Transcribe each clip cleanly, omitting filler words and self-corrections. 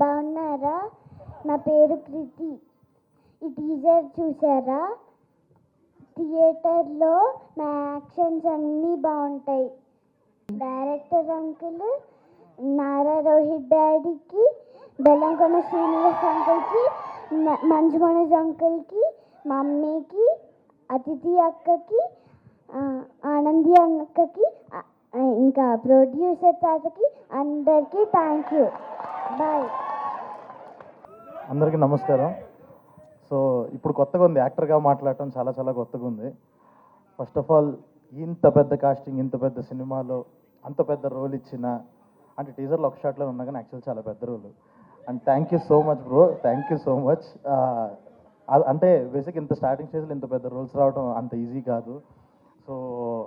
బాగున్నారా? నా పేరు కృతి. ఈ టీజర్ చూసారా? థియేటర్లో నా యాక్షన్స్ అన్నీ బాగుంటాయి. డైరెక్టర్ అంకుల్, నారా రోహిత్ డాడీకి, బెల్లంకొండ శ్రీనివాస్ అంకుల్కి, మంజు మనోజ్ అంకుల్కి, మమ్మీకి, అతిథి అక్కకి, ఆనంది అక్కకి, ఇంకా ప్రొడ్యూసర్ తాతకి అందరికీ థ్యాంక్ యూ. బాయ్. అందరికీ నమస్కారం. సో ఇప్పుడు కొత్తగా ఉంది, యాక్టర్గా మాట్లాడటం చాలా చాలా కొత్తగా ఉంది. ఫస్ట్ ఆఫ్ ఆల్ ఇంత పెద్ద కాస్టింగ్, ఇంత పెద్ద సినిమాలో అంత పెద్ద రోల్ ఇచ్చిన, అంటే టీజర్లో ఒక షాట్లో ఉన్నా కానీ యాక్చువల్ చాలా పెద్ద role. And thank you so much bro, thank you so much. అంటే బేసిక్ ఇంత స్టార్టింగ్ స్టేజ్లో ఇంత పెద్ద రోల్స్ రావడం అంత ఈజీ కాదు. So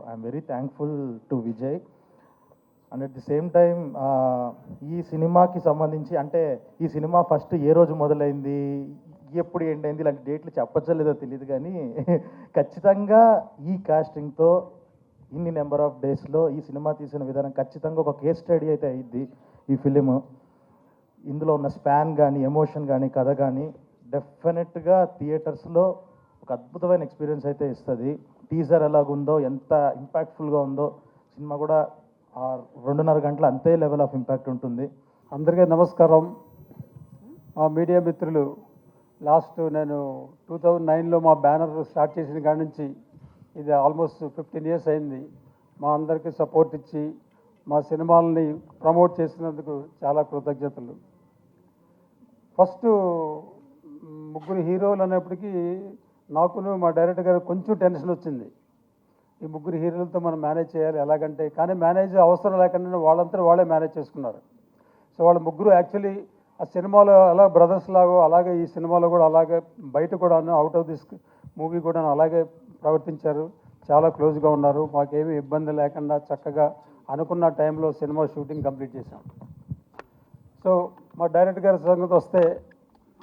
I'm very thankful to Vijay. And at the same time ఈ సినిమాకి సంబంధించి, అంటే ఈ సినిమా ఫస్ట్ ఏ రోజు మొదలైంది, ఎప్పుడు ఎండ్ అయింది, ఇలాంటి డేట్లు చెప్పచ్చో లేదో తెలియదు, కానీ ఖచ్చితంగా ఈ కాస్టింగ్తో ఇన్ని నెంబర్ ఆఫ్ డేస్లో ఈ సినిమా తీసిన విధానం ఖచ్చితంగా ఒక కేస్ స్టడీ అయితే అయ్యిద్ది ఈ ఫిలిం. ఇందులో ఉన్న స్పాన్ కానీ, ఎమోషన్ కానీ, కథ కానీ డెఫినెట్గా థియేటర్స్లో ఒక అద్భుతమైన ఎక్స్పీరియన్స్ అయితే ఇస్తుంది. టీజర్ ఎలాగుందో, ఎంత ఇంపాక్ట్ఫుల్గా ఉందో, సినిమా కూడా 2.5 గంటలు అంతే లెవెల్ ఆఫ్ ఇంపాక్ట్ ఉంటుంది. అందరికీ నమస్కారం. మా మీడియా మిత్రులు, లాస్ట్ నేను 2009లో మా బ్యానర్ స్టార్ట్ చేసిన కాడి నుంచి ఇది ఆల్మోస్ట్ 15 years అయింది. మా అందరికీ సపోర్ట్ ఇచ్చి మా సినిమాలని ప్రమోట్ చేసినందుకు చాలా కృతజ్ఞతలు. ఫస్ట్ 3 హీరోలు అనేప్పటికీ నాకును మా డైరెక్టర్ గారు కొంచెం టెన్షన్ వచ్చింది. ఈ 3 హీరోలతో మనం మేనేజ్ చేయాలి ఎలాగంటే, కానీ మేనేజ్ అవసరం లేకుండా వాళ్ళంతా వాళ్ళే మేనేజ్ చేసుకున్నారు. సో వాళ్ళ 3 యాక్చువల్లీ ఆ సినిమాలో ఎలా బ్రదర్స్ లాగో అలాగే ఈ సినిమాలో కూడా అలాగే, బయట కూడా అవుట్ ఆఫ్ దిస్ మూవీ కూడా అలాగే ప్రవర్తించారు. చాలా క్లోజ్గా ఉన్నారు. మాకేమీ ఇబ్బంది లేకుండా చక్కగా అనుకున్న టైంలో సినిమా షూటింగ్ కంప్లీట్ చేశాం. సో మా డైరెక్టర్ గారి సంగతి వస్తే,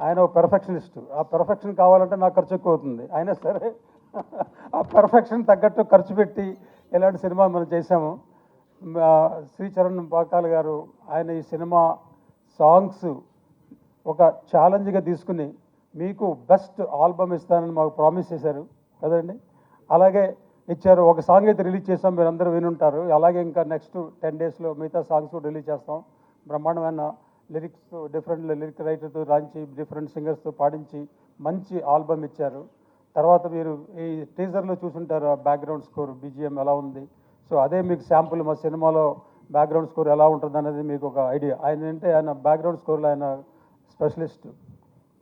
ఆయన ఒక పెర్ఫెక్షనిస్ట్. ఆ పెర్ఫెక్షన్ కావాలంటే నాకు ఖర్చు ఎక్కువ అవుతుంది. అయినా సరే ఆ పెర్ఫెక్షన్ తగ్గట్టు ఖర్చు పెట్టి ఇలాంటి సినిమా మనం చేశాము. శ్రీచరణ్ పాకాల్ గారు, ఆయన ఈ సినిమా సాంగ్స్ ఒక ఛాలెంజ్గా తీసుకుని మీకు బెస్ట్ ఆల్బమ్ ఇస్తానని మాకు ప్రామిస్ చేశారు కదండి. అలాగే ఇచ్చారు. ఒక సాంగ్ అయితే రిలీజ్ చేస్తాం, మీరు అందరూ వినుంటారు. అలాగే ఇంకా నెక్స్ట్ 10 daysలో మిగతా సాంగ్స్ కూడా రిలీజ్ చేస్తాం. బ్రహ్మాండమైన లిరిక్స్, డిఫరెంట్ లిరిక్ రైటర్తో రాంచి, డిఫరెంట్ సింగర్స్తో పాడించి మంచి ఆల్బమ్ ఇచ్చారు. తర్వాత మీరు ఈ టీజర్లో చూసుంటారు బ్యాక్గ్రౌండ్ స్కోర్, బీజిఎం ఎలా ఉంది. సో అదే మీకు శాంపుల్ మా సినిమాలో బ్యాక్గ్రౌండ్ స్కోర్ ఎలా ఉంటుంది అనేది మీకు ఒక ఐడియా. ఆయన బ్యాక్గ్రౌండ్ స్కోర్లో ఆయన స్పెషలిస్ట్.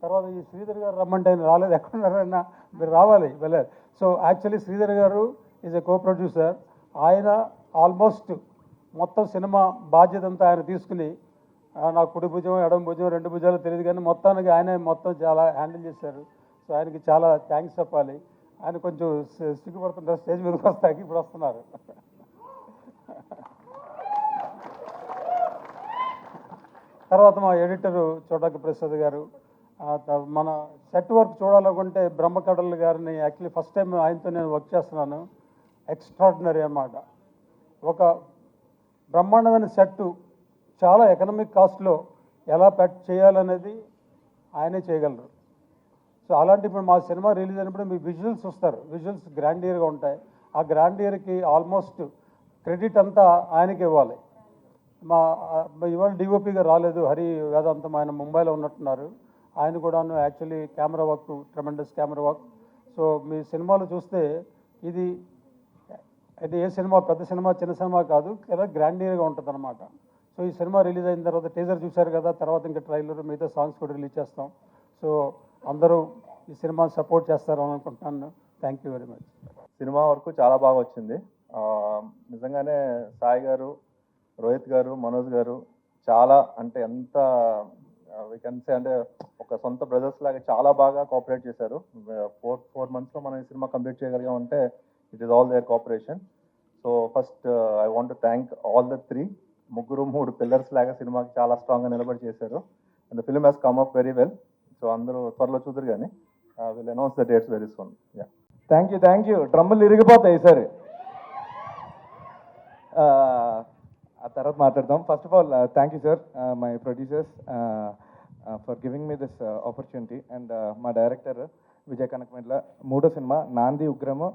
తర్వాత ఈ శ్రీధర్ గారు రమ్మంటే ఆయన రాలేదు, ఎక్కడున్నారైనా మీరు రావాలి వెళ్ళారు. సో యాక్చువల్లీ శ్రీధర్ గారు ఈజ్ ఎ కో ప్రొడ్యూసర్. ఆయన ఆల్మోస్ట్ మొత్తం సినిమా బాధ్యత అంతా ఆయన తీసుకుని, నాకు కుడి భుజం ఎడమ భుజం 2 భుజాలు తెలియదు కానీ మొత్తానికి ఆయనే మొత్తం చాలా హ్యాండిల్ చేశారు. సో ఆయనకి చాలా థ్యాంక్స్ చెప్పాలి. ఆయన కొంచెం సిగ్గుపడుతుంటారు స్టేజ్ మీదకి వస్తాకి, ఇప్పుడు వస్తున్నారు. తర్వాత మా ఎడిటరు చోటకి ప్రసాద్ గారు. మన సెట్ వర్క్ చూడాలనుకుంటే బ్రహ్మకడల్ గారిని యాక్చువల్లీ ఫస్ట్ టైం ఆయనతో నేను వర్క్ చేస్తున్నాను. ఎక్స్ట్రాడినరీ అన్నమాట. ఒక బ్రహ్మాండమైన సెట్టు చాలా ఎకనామిక్ కాస్ట్లో ఎలా చేయాలనేది ఆయనే చేయగలరు. సో అలాంటి ఇప్పుడు మా సినిమా రిలీజ్ అయినప్పుడు మీకు విజువల్స్ వస్తారు. విజువల్స్ గ్రాండియర్గా ఉంటాయి. ఆ గ్రాండియర్కి ఆల్మోస్ట్ క్రెడిట్ అంతా ఆయనకి ఇవ్వాలి. ఇవాళ డిఓపిగా రాలేదు హరి వేదాంతం, ఆయన ముంబైలో ఉన్నట్టున్నారు. ఆయన కూడాను actually camera work, tremendous camera work. So మీ సినిమాలు చూస్తే ఇది ఏ సినిమా పెద్ద సినిమా చిన్న సినిమా కాదు, కదా గ్రాండియర్గా ఉంటుంది అనమాట. సో ఈ సినిమా రిలీజ్ అయిన తర్వాత టీజర్ చూశారు కదా, తర్వాత ఇంకా ట్రైలర్, మిగతా సాంగ్స్ కూడా రిలీజ్ చేస్తాం. సో అందరూ ఈ సినిమాని సపోర్ట్ చేస్తారు అని అనుకుంటున్నాను. Thank you very much. Cinema వరకు చాలా బాగా వచ్చింది. నిజంగానే సాయి గారు, రోహిత్ గారు, మనోజ్ గారు చాలా, అంటే ఎంత వీ కెన్ సే, అంటే ఒక సొంత బ్రదర్స్ లాగా చాలా బాగా కోఆపరేట్ చేశారు. 4 monthsలో మనం ఈ సినిమా కంప్లీట్ చేయగలిగామంటే it is all their cooperation. So first I want to thank all the 3 pillars లాగా సినిమాకి చాలా స్ట్రాంగ్గా నిలబడి చేశారు. And the film has come up very well. So అందరూ త్వరలో చూద్దరు కానీ will announce the dates very soon. Ya, thank you. డ్రమ్ములు ఇరిగిపోతాయి సార్. ఆ తర్వాత మాట్లాడదాం. First of all thank you sir, my producers. For giving me this opportunity. And మా డైరెక్టర్ విజయ్ కనకమెట్ల, మూడో సినిమా Naandhi Ugram,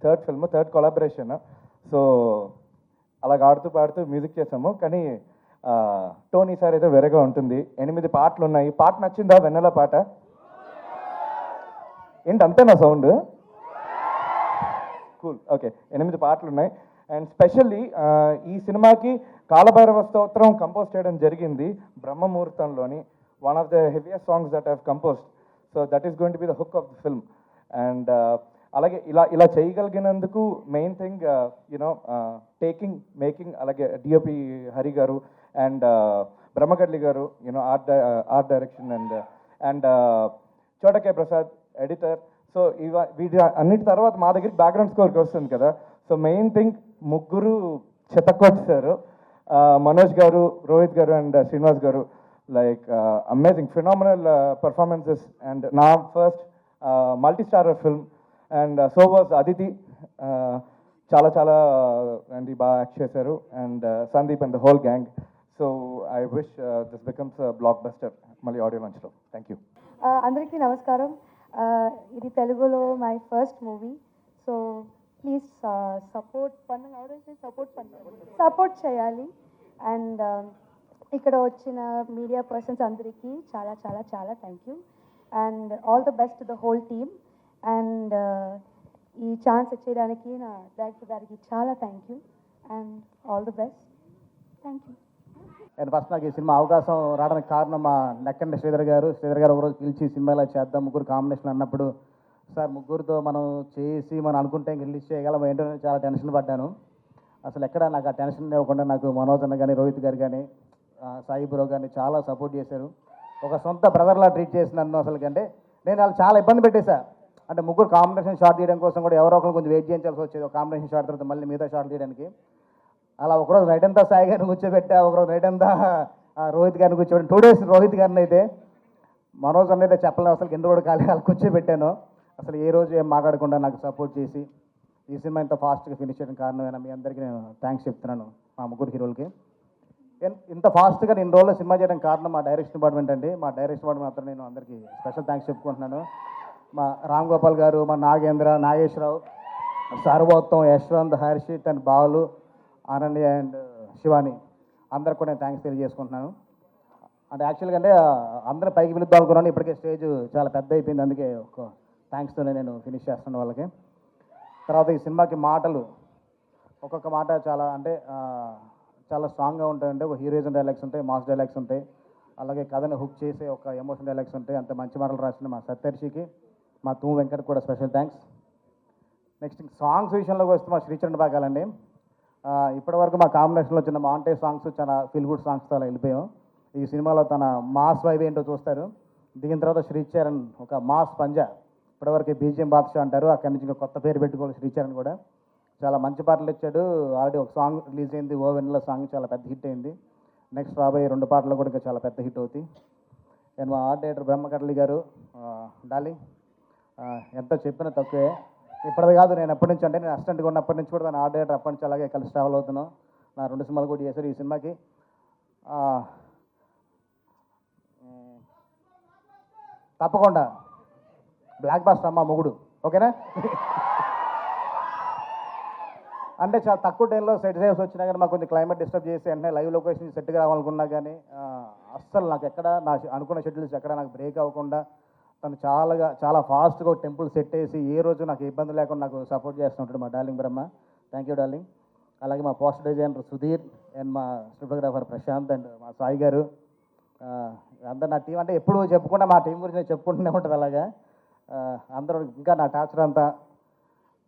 third film, third collaboration. So అలాగ ఆడుతూ పాడుతూ మ్యూజిక్ చేసాము. కానీ టోన్ ఈసారి అయితే వేరేగా ఉంటుంది. 8 పాటలు ఉన్నాయి. పాట నచ్చిందా? వెన్నెల పాట ఏంటి అంతేనా సౌండ్? Cool, okay. 8 పాటలు ఉన్నాయి. అండ్ స్పెషల్లీ ఈ సినిమాకి కాలభైరవ స్తోత్రం కంపోజ్ చేయడం జరిగింది బ్రహ్మముహూర్తంలోని. One of the heaviest songs that I've composed. So that is going to be the hook of the film. And అలాగే ఇలా చేయగలిగినందుకు మెయిన్ థింగ్ యునో మేకింగ్, అలాగే డిఓపి హరి గారు అండ్ బ్రహ్మకడ్లి గారు, you know art direction, and Chota K Prasad editor. So వీటి అన్నిటి తర్వాత మా దగ్గరికి బ్యాక్గ్రౌండ్ స్కోర్కి వస్తుంది కదా. సో మెయిన్ థింగ్ ముగ్గురు చెత్తకొట్టారు. మనోజ్ గారు, రోహిత్ గారు అండ్ శ్రీనివాస్ గారు. Like amazing phenomenal performances. And నా first multi starrer film. And so was Aditi, చాలా చాలా అండ్ బాగా యాక్ట్ చేశారు. And Sandeep and the whole gang. So I wish this becomes blockbuster మళ్ళీ ఆడియో లాంచ్లో. Thank you. అందరికీ నమస్కారం. ఇది తెలుగులో my first movie. So please support చేయాలి. అండ్ ఇక్కడ వచ్చిన మీడియా పర్సన్స్ అందరికీ చాలా చాలా చాలా thank you. And all the best the whole team. And ఈ ఛాన్స్ ఇచ్చేయడానికి నా డైరెక్టర్ గారికి చాలా thank you. And all the best. Thank you. And first నాకు ఈ సినిమా అవకాశం రావడానికి కారణం మా నెక్కండి శ్రీధర్ గారు ఒకరోజు పిలిచి సినిమాలో చేద్దాం ముగ్గురు కాంబినేషన్ అన్నప్పుడు, సార్ ముగ్గురితో మనం చేసి మనం అనుకుంటే రిలీజ్ చేయగలం ఏంటో చాలా టెన్షన్ పడ్డాను. అసలు ఎక్కడ నాకు ఆ టెన్షన్ ఇవ్వకుండా నాకు మనోజ్ అన్న కానీ, రోహిత్ గారు కానీ, సాయి బ్రో కానీ చాలా సపోర్ట్ చేశారు. ఒక సొంత బ్రదర్లా ట్రీట్ చేసి నన్ను అసలు కంటే నేను వాళ్ళు చాలా ఇబ్బంది పెట్టేశా. అంటే ముగ్గురు కాంబినేషన్ షాట్ తీయడం కోసం కూడా ఎవరో ఒకరు కొంచెం వెయిట్ చేయించాల్సి వచ్చేది. ఒక కాంబినేషన్ షాట్ తర్వాత మళ్ళీ మిగతా షాట్ తీయడానికి. అలా ఒకరోజు నైట్ అంతా సాయి గారిని కూర్చోబెట్టా, ఒకరోజు నైట్ అంతా రోహిత్ గారిని కూర్చోబెట్టి 2 days రోహిత్ గారిని అయితే, మనోజ్ అన్న అయితే చెప్పలేను అసలు కింద కూడా ఖాళీ వాళ్ళు కూర్చోబెట్టాను. అసలు ఏ రోజు ఏం మాట్లాడకుండా నాకు సపోర్ట్ చేసి ఈ సినిమా ఇంత ఫాస్ట్గా ఫినిష్ చేయడం కారణమైన మీ అందరికీ నేను థ్యాంక్స్ చెప్తున్నాను. మా ముగ్గురు హీరోలకి ఇంత ఫాస్ట్గా నేను రోజుల్లో సినిమా చేయడం కారణం మా డైరెక్షన్ డిపార్ట్మెంట్ అండి. మా డైరెక్షన్ డిపార్ట్మెంట్ మాత్రం నేను అందరికీ స్పెషల్ థ్యాంక్స్ చెప్పుకుంటున్నాను. మా రామ్ గోపాల్ గారు, మా నాగేంద్ర, నాగేశ్వరరావు, సార్వోత్తం, యశ్వంత్, హర్షిత్ అండ్ బాలు, ఆనంద్ అండ్ శివాని అందరికి కూడా నేను థ్యాంక్స్ తెలియజేసుకుంటున్నాను. అంటే యాక్చువల్గా అంటే అందరూ పైకి పిలుద్దాం అనుకున్నాను. ఇప్పటికే స్టేజ్ చాలా పెద్ద అయిపోయింది. అందుకే ఒక థ్యాంక్స్తోనే నేను ఫినిష్ చేస్తున్నాను వాళ్ళకి. తర్వాత ఈ సినిమాకి మాటలు ఒక్కొక్క మాట చాలా అంటే చాలా స్ట్రాంగ్గా ఉంటాయంటే, ఒక హీరోయిజం డైలాగ్స్ ఉంటాయి, మాస్ డైలాగ్స్ ఉంటాయి, అలాగే కథను హుక్ చేసే ఒక ఎమోషన్ డైలాగ్స్ ఉంటాయి. అంత మంచి మాటలు రాసిన మా సత్యర్షికి, మా తూ వెంకట్ కూడా స్పెషల్ థ్యాంక్స్. నెక్స్ట్ సాంగ్స్ విషయంలోకి వస్తే మా శ్రీచరణ్ బాగాలండి. ఇప్పటివరకు మా కాంబినేషన్లో వచ్చిన మాంటే సాంగ్స్ చాలా ఫీల్ గుడ్ సాంగ్స్ అలా వెళ్ళిపోయాం. ఈ సినిమాలో తన మాస్ వైబ్ ఏంటో చూస్తారు. దిగిన తర్వాత శ్రీచరణ్ ఒక మాస్ పంజా, ఇప్పటివరకు బీజిఎం బాద్షా అంటారు, అక్కడి నుంచి ఇంకా కొత్త పేరు పెట్టుకోవాలి శ్రీచరణ్ కూడా. చాలా మంచి పాటలు ఇచ్చాడు. ఆల్రెడీ ఒక సాంగ్ రిలీజ్ అయింది, ఓ వెన్నెల సాంగ్ చాలా పెద్ద హిట్ అయింది. నెక్స్ట్ రాబోయే 2 పాటలు కూడా ఇంకా చాలా పెద్ద హిట్ అవుతాయి. నేను మా ఆర్ట్ డైరెక్టర్ బ్రహ్మకట్లి గారు, డార్లింగ్, ఎంత చెప్పినా తక్కువే. ఇప్పటిది కాదు, నేను ఎప్పటి నుంచి అంటే నేను అసిస్టెంట్గా ఉన్నప్పటి నుంచి కూడా నేను ఆర్ట్ డైరెక్టర్ అప్పటి నుంచి అలాగే కలిసి ట్రావెల్ అవుతున్నాను. నా 2 సినిమాలు కూడా చేశారు. ఈ సినిమాకి తప్పకుండా బ్లాక్ బాస్టర్ అమ్మ మొగుడు, ఓకేనా? అంటే చాలా తక్కువ టైంలో సెట్ చేసి వచ్చినా కానీ మాకు కొంచెం క్లైమేట్ డిస్టర్బ్ చేసి వెంటనే లైవ్ లొకేషన్ సెట్గా రావాలనుకున్నా కానీ అస్సలు నాకు ఎక్కడ నా అనుకున్న షెడ్యూల్స్ ఎక్కడ నాకు బ్రేక్ అవ్వకుండా తను చాలా ఫాస్ట్గా టెంపుల్ సెట్ చేసి ఏ రోజు నాకు ఇబ్బంది లేకుండా నాకు సపోర్ట్ చేస్తుంటాడు మా darling Brahma. Thank you darling. అలాగే మా పోస్టర్ డిజైనర్ సుధీర్ అండ్ మా ఫోటోగ్రాఫర్ ప్రశాంత్ అండ్ మా సాయి గారు, అందరు నా టీం. అంటే ఎప్పుడు చెప్పుకుంటే మా టీం గురించి నేను చెప్పుకుంటూనే ఉంటుంది. అలాగా అందరూ ఇంకా నా టార్చర్ అంతా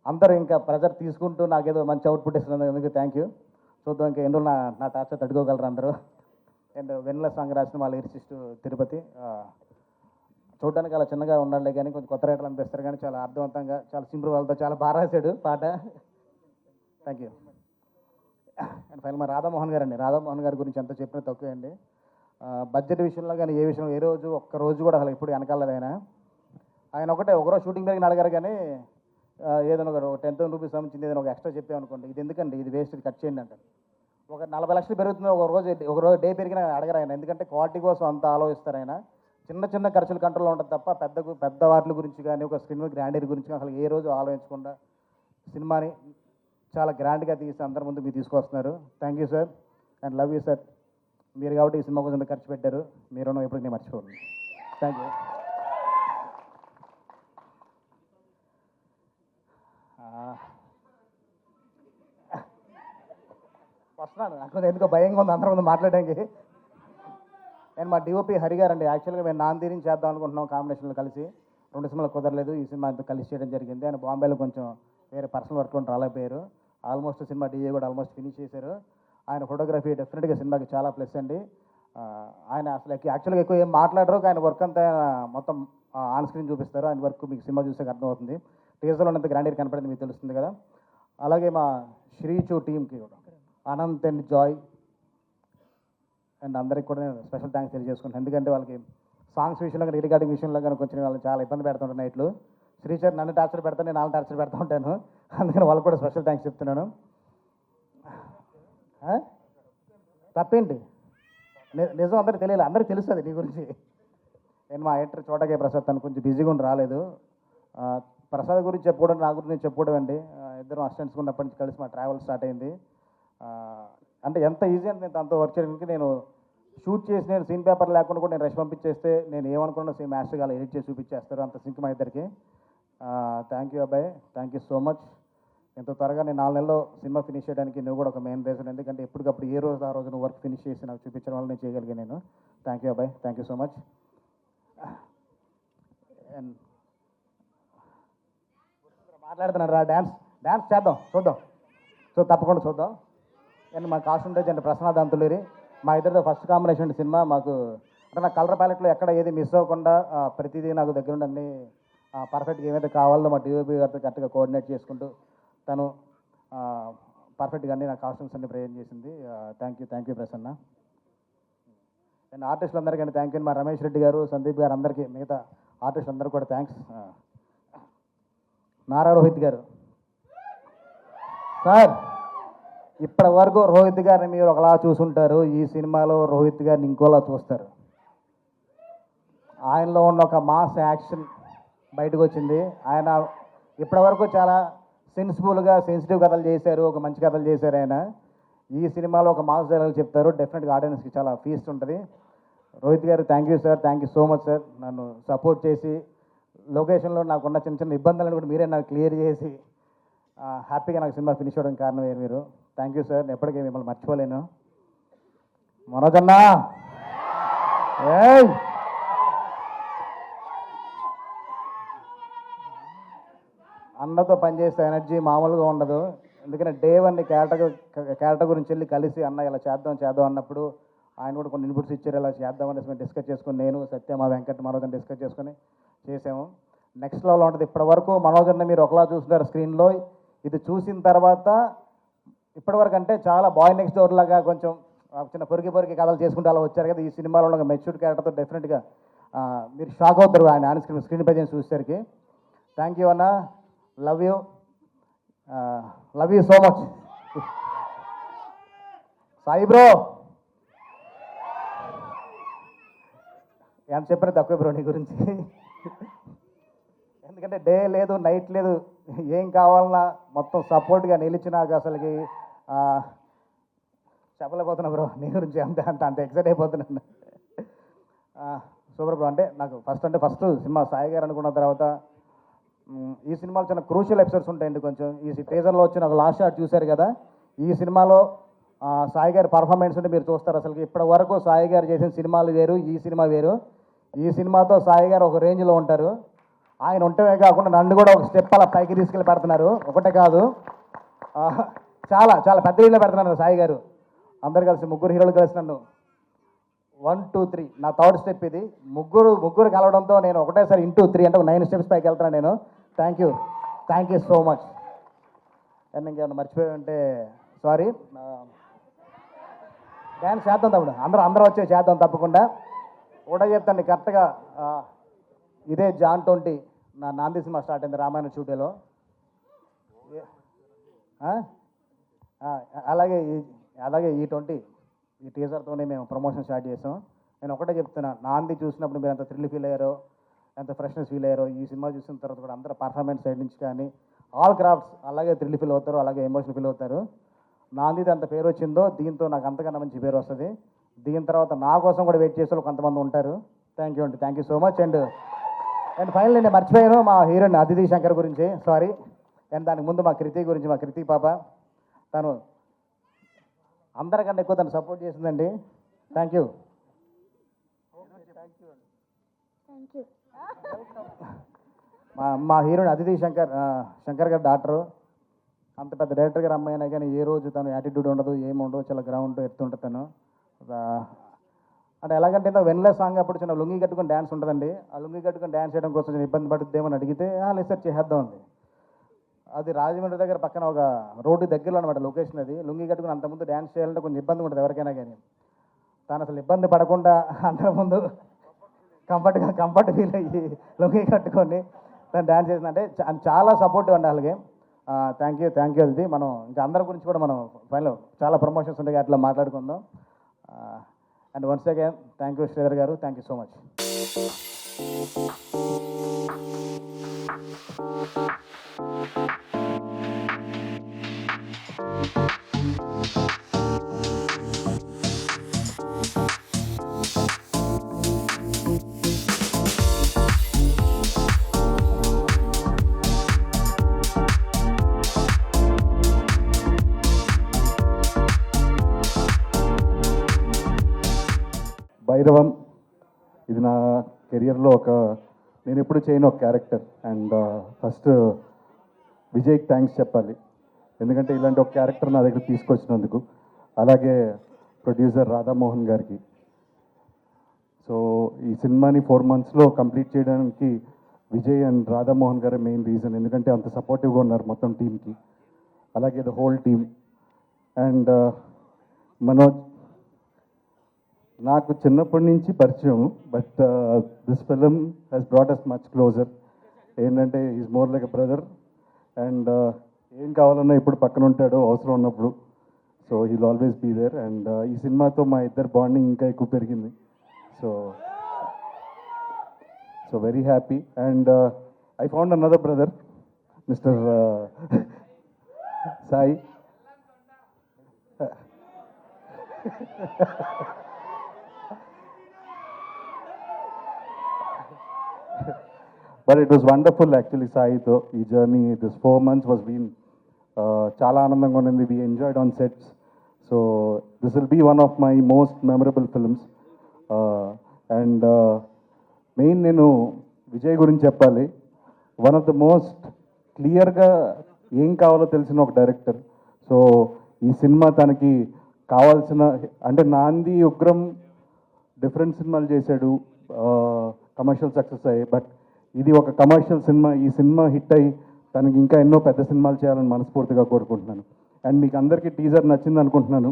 అందరూ ఇంకా ప్రెజర్ తీసుకుంటూ నాకేదో మంచి అవుట్పుట్ ఇస్తున్నందుకు అందుకు థ్యాంక్ యూ. చూద్దాం ఇంకా ఎన్ని రోజులు నా టార్చర్ తట్టుకోగలరు అందరూ. అండ్ వెన్నెల సాంగ్ రాసిన వాళ్ళ లిరిసిస్ట్ తిరుపతి. చూడడానికి అలా చిన్నగా ఉండాలి కానీ కొంచెం కొత్త రైటర్లు అనిపిస్తారు కానీ చాలా అర్థవంతంగా చాలా సింపుల్ వాళ్ళతో చాలా బాగా రాశాడు పాట. Thank you. అండ్ ఫైనల్ మా రాధామోహన్ గారు అండి. రాధామోహన్ గారి గురించి ఎంత చెప్పినా తక్కువే అండి. బడ్జెట్ విషయంలో కానీ ఏ విషయంలో ఒక్క రోజు కూడా అసలు ఎప్పుడు వెనకాలదు ఆయన ఒకరోజు షూటింగ్ దగ్గర అడిగారు కానీ ఏదైనా ఒక 10,000 రూపీస్ సంబంధించింది ఏదైనా ఒక ఎక్స్ట్రా చెప్పామనుకోండి, ఇది ఎందుకండి, ఇది వేస్ట్, ఇది కట్ చేయండి అంటారు. ఒక 40 లక్షలు పెరుగుతుంది, ఒక రోజు డే పెరిగిన అడగరు ఆయన. ఎందుకంటే క్వాలిటీ కోసం అంత ఆలోచిస్తారు ఆయన. చిన్న చిన్న ఖర్చులు కంట్రోల్లో ఉంటుంది తప్ప పెద్ద వాటి గురించి కానీ ఒక స్క్రీన్ గ్రాండీర్ గురించి అసలు ఏ రోజు ఆలోచించకుండా సినిమాని చాలా గ్రాండ్గా తీసి అందరి ముందు మీరు తీసుకొస్తున్నారు. Thank you sir and love you sir. మీరు కాబట్టి ఈ సినిమా కోసం ఎంత ఖర్చు పెట్టారు, మీరు ఎప్పుడు నేను మర్చిపోను. Thank you. వస్తున్నాను, నాకు ఎందుకో భయంగా ఉంది అందరి ముందు మాట్లాడడానికి. నేను మా డిఓపి హరి గారు అండి. యాక్చువల్గా మేము నాంది నుంచి చేద్దాం అనుకుంటున్నాం కాంబినేషన్లో కలిసి. 2 సినిమాలు కుదరలేదు, ఈ సినిమా అంతా కలిసి చేయడం జరిగింది. ఆయన బాంబేలో కొంచెం వేరే పర్సనల్ వర్క్లో రాలేకపోయారు. ఆల్మోస్ట్ సినిమా డిఏ కూడా ఆల్మోస్ట్ ఫినిష్ చేశారు. ఆయన ఫోటోగ్రఫీ డెఫినెట్గా సినిమాకి చాలా ప్లస్ అండి. ఆయన అసలు యాక్చువల్గా ఎక్కువ ఏం మాట్లాడరు, ఆయన వర్క్ అంతా మొత్తం ఆన్ స్క్రీన్ చూపిస్తారు. ఆయన వర్క్ మీకు సినిమా చూసాక అర్థమవుతుంది. టీజర్లో ఉన్నంత గ్రాండీర్ కనపడింది, మీకు తెలుస్తుంది కదా. అలాగే మా శ్రీచు టీంకి కూడా అనంత్ అండ్ జాయ్ అండ్ అందరికి కూడా నేను స్పెషల్ థ్యాంక్స్ తెలియజేసుకుంటాను. ఎందుకంటే వాళ్ళకి సాంగ్స్ విషయంలో కానీ రికార్డింగ్ విషయంలో కానీ కొంచెం వాళ్ళు చాలా ఇబ్బంది పెడుతుంటారు నైట్లు. శ్రీచర్ నన్ను టార్చర్ పెడతాను, నేను వాళ్ళని టార్చర్ పెడతా ఉంటాను. అందుకని వాళ్ళకి కూడా స్పెషల్ థ్యాంక్స్ చెప్తున్నాను. తప్పేంటి, నిజం అందరికీ తెలియాలి, అందరికీ తెలుస్తుంది నీ గురించి. నేను మా ఎడిటర్ చోటకే ప్రసాద్ తను కొంచెం బిజీగా ఉండి రాలేదు. ప్రసాద్ గురించి చెప్పుకోవడం, నా గురించి చెప్పుకోవడం అండి. ఇద్దరం అసిస్టెంట్స్ ఉన్నప్పటి నుంచి కలిసి మా ట్రావెల్ స్టార్ట్ అయింది. అంటే ఎంత ఈజీ అంటే నేను తనతో వర్క్ చేయడానికి నేను షూట్ చేసి నేను సీన్ పేపర్ లేకుండా కూడా నేను రష్ పంపించేస్తే నేను ఏమనుకున్నా సేమ్ యాస్ట్గా అలా ఎడిట్ చేసి చూపించేస్తారు. అంత సింక్ మా ఇద్దరికి. థ్యాంక్ యూ అబ్బాయి, థ్యాంక్ యూ సో మచ్. ఎంతో త్వరగా నేను 4 నెలల్లో సినిమా ఫినిష్ చేయడానికి నువ్వు కూడా ఒక మెయిన్ రీజన్. ఎందుకంటే ఎప్పటికప్పుడు ఏ రోజు ఆ రోజు నువ్వు వర్క్ ఫినిష్ చేసి నాకు చూపించడం వల్ల నేను చేయగలిగాను నేను. థ్యాంక్ యూ అబ్బాయి, thank you so much. And మాట్లాడుతున్నాను రా, డ్యాన్స్ చేద్దాం, చూద్దాం. సో తప్పకుండా చూద్దాం. అండ్ మా కాస్ట్యూమ్ డిజైనర్ ప్రసన్నద్ అంతులూరి, మా ఇద్దరితో ఫస్ట్ కాంబినేషన్ సినిమా. మాకు అంటే నా కలర్ ప్యాలెట్లో ఎక్కడ ఏది మిస్ అవ్వకుండా ప్రతిదీ నాకు దగ్గర ఉండి అన్ని పర్ఫెక్ట్గా ఏమైతే కావాలో మా డిఓపి గారితో కరెక్ట్గా కోఆర్డినేట్ చేసుకుంటూ తను పర్ఫెక్ట్గా అన్ని నా కాస్ట్యూమ్స్ అన్ని ప్రజెంట్ చేసింది. Thank you Prasanna. అండ్ ఆర్టిస్టులు అందరికీ థ్యాంక్ యూ. మా రమేష్ రెడ్డి గారు, సందీప్ గారు, అందరికీ మిగతా ఆర్టిస్టులు అందరికీ కూడా థ్యాంక్స్. నారా రోహిత్ గారు సార్, ఇప్పటి వరకు రోహిత్ గారిని మీరు ఒకలా చూసుంటారు, ఈ సినిమాలో రోహిత్ గారిని ఇంకోలా చూస్తారు. ఆయనలో ఉన్న ఒక మాస్ యాక్షన్ బయటకు వచ్చింది. ఆయన ఇప్పటి వరకు చాలా సెన్సిబుల్గా సెన్సిటివ్ కథలు చేశారు, ఒక మంచి కథలు చేశారు ఆయన. ఈ సినిమాలో ఒక మాస్ డైలాగ్ చెప్తారు, డెఫినెట్గా ఆడియన్స్కి చాలా ఫీస్ట్ ఉంటుంది. రోహిత్ గారు thank you sir, thank you so much sir. నన్ను సపోర్ట్ చేసి లొకేషన్లో నాకున్న చిన్న చిన్న ఇబ్బందులను కూడా మీరే నాకు క్లియర్ చేసి హ్యాపీగా నాకు సినిమా ఫినిష్ అవ్వడం కారణం మీరు. థ్యాంక్ యూ సార్, నేను ఎప్పటికీ మిమ్మల్ని మర్చిపోలేను. మనోజ్ అన్నా, అన్నతో పనిచేస్తే ఎనర్జీ మామూలుగా ఉండదు. ఎందుకంటే డే 1 క్యారెక్టర్ గురించి వెళ్ళి కలిసి అన్న ఇలా చేద్దాం అన్నప్పుడు ఆయన కూడా కొన్ని ఇన్పుట్స్ ఇచ్చారు, ఇలా చేద్దామనేసి మేము డిస్కస్ చేసుకుని నేను సత్య మా వెంకట్ మనోజ్ డిస్కస్ చేసుకొని చేసాము. నెక్స్ట్ లెవెల్ ఉంటుంది. ఇప్పటి వరకు మనోజ్ అన్న మీరు ఒకలా చూస్తున్నారు స్క్రీన్లో, ఇది చూసిన తర్వాత ఇప్పటివరకు అంటే చాలా బాయ్ నెక్స్ట్ డోర్ లాగా కొంచెం చిన్న పొరికి కథలు చేసుకుంటూ అలా వచ్చారు కదా. ఈ సినిమాలో ఉన్న మెచ్యూర్డ్ క్యారెక్టర్తో డెఫినెట్గా మీరు షాక్ అవుతారు ఆయన ఆన్ స్క్రీన్ ప్రజెన్స్ చూసేసరికి. థ్యాంక్ యూ అన్న, love you so much. Sai bro ఎంత చెప్పినా తక్కువ బ్రో నీ గురించి. ఎందుకంటే డే లేదు నైట్ లేదు, ఏం కావాలన్నా మొత్తం సపోర్ట్గా నిలిచి నాకు అసలుకి చెప్పలేకపోతున్నా బ్రో నీ గురించి. అంత ఎక్సైట్ అయిపోతున్నాను. Super bro. అంటే నాకు ఫస్ట్ సినిమా సాయి గారు అనుకున్న తర్వాత ఈ సినిమాలో చిన్న క్రూషియల్ ఎపిసోడ్స్ ఉంటాయండి కొంచెం. ఈ టీజర్లో వచ్చిన ఒక లాస్ట్ షాట్ చూశారు కదా, ఈ సినిమాలో సాయి గారి పర్ఫార్మెన్స్ ఉంటే మీరు చూస్తారు. అసలు ఇప్పటి వరకు సాయి గారు చేసిన సినిమాలు వేరు, ఈ సినిమా వేరు. ఈ సినిమాతో సాయి గారు ఒక రేంజ్లో ఉంటారు. ఆయన ఉంటమే కాకుండా నన్ను కూడా ఒక స్టెప్ అలా పైకి తీసుకెళ్ళి పెడుతున్నారు. ఒకటే కాదు, చాలా చాలా పెద్ద రీలో పెడుతున్నారు సాయి గారు. అందరు కలిసి 3 హీరోలు కలిసి నన్ను 1, 2, 3 నా థర్డ్ స్టెప్ ఇది. ముగ్గురు కలవడంతో నేను ఒకటేసారి ఇంటూ 3 అంటే 9 స్టెప్స్ పైకి వెళ్తున్నాను నేను. Thank you so much. And ఇంకేమన్నా మర్చిపోయామంటే సారీ. డ్యాన్స్ చేద్దాం తప్పుడు, అందరూ వచ్చే చేద్దాం తప్పకుండా. ఒకటే చెప్తాను కరెక్ట్గా, ఇదే జాన్ 20 నా నాంది సినిమా స్టార్ట్ అయింది రామాయణ షూటేలో. అలాగే ఈ 20 ఈ టీజర్తోనే మేము ప్రమోషన్ స్టార్ట్ చేసాం. నేను ఒకటే చెప్తున్నా, నాంది చూసినప్పుడు మీరు ఎంత థ్రిల్ ఫీల్ అయ్యారో, ఎంత ఫ్రెష్నెస్ ఫీల్ అయ్యారో, ఈ సినిమా చూసిన తర్వాత కూడా అందరూ పర్ఫార్మెన్స్ సైడ్ నుంచి కానీ ఆల్ క్రాఫ్ట్స్ అలాగే థ్రిల్ ఫీల్ అవుతారు, అలాగే ఎమోషన్ ఫీల్ అవుతారు. నాందిది అంత పేరు వచ్చిందో దీంతో నాకు అంతకన్నా మంచి పేరు వస్తుంది. దీని తర్వాత నా కోసం కూడా వెయిట్ చేసే వాళ్ళు కొంతమంది ఉంటారు. థ్యాంక్ యూ అండి, thank you so much. And final నేను మర్చిపోయాను మా హీరోయిన్ అదితి శంకర్ గురించి, సారీ. అండ్ దానికి ముందు మా కృతి గురించి, మా కృతి పాప, తను అందరికన్నా ఎక్కువ తను సపోర్ట్ చేసిందండి. Thank you. Thank you. మా హీరోయిన్ అదితి శంకర్ గారు డాక్టరు. అంత పెద్ద డైరెక్టర్ గారు అమ్మాయినా కానీ ఏ రోజు తను యాటిట్యూడ్ ఉండదు, ఏమి ఉండదు, చాలా గ్రౌండ్ ఎత్తుంటుంది తను. అంటే ఎలాగంటే వెన్నెల సాంగ్ అప్పుడు చిన్న లుంగి కట్టుకొని డ్యాన్స్ ఉంటుందండి. ఆ లుంగి కట్టుకొని డ్యాన్స్ చేయడం కోసం కొంచెం ఇబ్బంది పడుతుందేమని అడిగితే లేదు సార్ చేద్దాం ఉంది. అది రాజమండ్రి దగ్గర పక్కన ఒక రోడ్డు దగ్గరలో అనమాట లొకేషన్. అది లుంగి కట్టుకుని అంతకుముందు డ్యాన్స్ చేయాలంటే కొంచెం ఇబ్బంది ఉంటుంది ఎవరికైనా కానీ. తాను అసలు ఇబ్బంది పడకుండా అంతకుముందు కంఫర్ట్ ఫీల్ అయ్యి లుంగి కట్టుకొని తను డ్యాన్స్ చేసిందంటే చాలా సపోర్టివ్ అండి. అలాగే థ్యాంక్ యూ అది. మనం ఇంకా అందరి గురించి కూడా మనం ఫైనల్ చాలా ప్రమోషన్స్ ఉంటాయి, అట్లా మాట్లాడుకుందాం. And once again thank you Sridhar గారు, thank you so much. Bhairavam ఇది నా కెరియర్లో నేను ఎప్పుడు చేయను ఒక క్యారెక్టర్. అండ్ ఫస్ట్ విజయ్కి థ్యాంక్స్ చెప్పాలి, ఎందుకంటే ఇలాంటి ఒక క్యారెక్టర్ నా దగ్గర తీసుకొచ్చినందుకు. అలాగే ప్రొడ్యూసర్ రాధామోహన్ గారికి. సో ఈ సినిమాని 4 monthsలో కంప్లీట్ చేయడానికి విజయ్ అండ్ రాధామోహన్ గారే మెయిన్ రీజన్, ఎందుకంటే అంత సపోర్టివ్గా ఉన్నారు మొత్తం టీంకి. అలాగే the whole team. And Manoj నాకు చిన్నప్పటి నుంచి పరిచయం, but this film has brought us much closer. ఏంటంటే is more like a brother. And ఏం కావాలన్నా ఇప్పుడు పక్కన ఉంటాడు అవసరం ఉన్నప్పుడు. So he'll always be there. And ఈ సినిమాతో మా ఇద్దరు బాండింగ్ ఇంకా ఎక్కువ పెరిగింది. So very happy. And I found another brother, mister Sai. But it was wonderful actually సాయితో ఈ జర్నీ. దిస్ 4 months వాజ్ బీన్ చాలా ఆనందంగా ఉండింది. We enjoyed on sets. So this will be one of my most memorable films. And main నేను విజయ్ గురించి చెప్పాలి. One of the most క్లియర్గా ఏం కావాలో తెలిసిన ఒక డైరెక్టర్. సో ఈ సినిమా తనకి కావాల్సిన, అంటే నాంది ఉగ్రం డిఫరెంట్ సినిమాలు చేశాడు, కమర్షియల్ సక్సెస్ అయ్యాయి. బట్ ఇది ఒక కమర్షియల్ సినిమా. ఈ సినిమా హిట్ అయ్యి తనకి ఇంకా ఎన్నో పెద్ద సినిమాలు చేయాలని మనస్ఫూర్తిగా కోరుకుంటున్నాను. అండ్ మీకు అందరికీ టీజర్ నచ్చింది అనుకుంటున్నాను.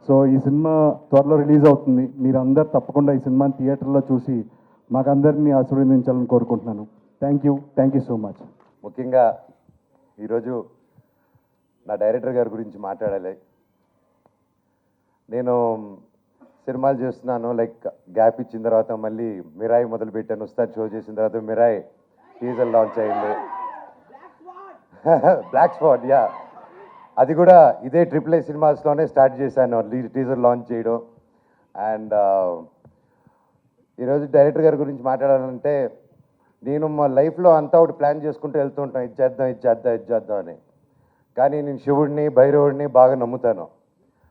సో ఈ సినిమా త్వరలో రిలీజ్ అవుతుంది. మీరు అందరు తప్పకుండా ఈ సినిమాని థియేటర్లో చూసి మాకందరినీ ఆశీర్వదించాలని కోరుకుంటున్నాను. Thank you so much. ముఖ్యంగా ఈరోజు నా డైరెక్టర్ గారి గురించి మాట్లాడాలి. నేను సినిమాలు చేస్తున్నాను, లైక్ గ్యాప్ ఇచ్చిన తర్వాత మళ్ళీ మిరాయి మొదలుపెట్టాను. ఉస్తాద్ షో చేసిన తర్వాత మిరాయి టీజర్ లాంచ్ అయింది. బ్లాక్ స్పాట్, యా, అది కూడా ఇదే AAA సినిమాస్లోనే స్టార్ట్ చేశాను టీజర్ లాంచ్ చేయడం. అండ్ ఈరోజు డైరెక్టర్ గారి గురించి మాట్లాడాలంటే, నేను మా లైఫ్లో అంతా ఒకటి ప్లాన్ చేసుకుంటూ వెళ్తూ ఉంటాను, ఇది చేద్దాం అని. కానీ నేను శివుడిని భైరవుడిని బాగా నమ్ముతాను.